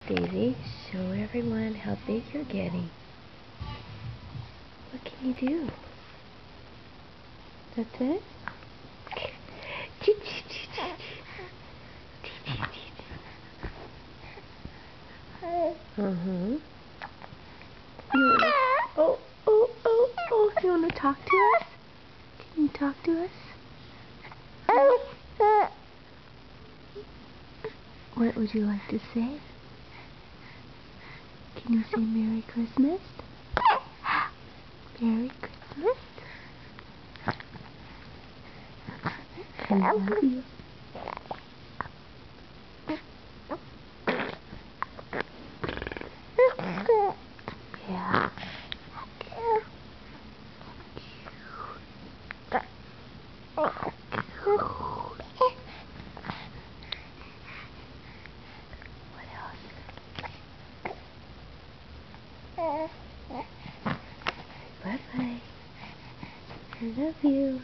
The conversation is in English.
Daisy, show everyone how big you're getting. What can you do? That's it? You want to talk to us? Can you talk to us? What would you like to say? Can you say Merry Christmas? Merry Christmas? I love you. Yeah. What else? Bye-bye. I love you.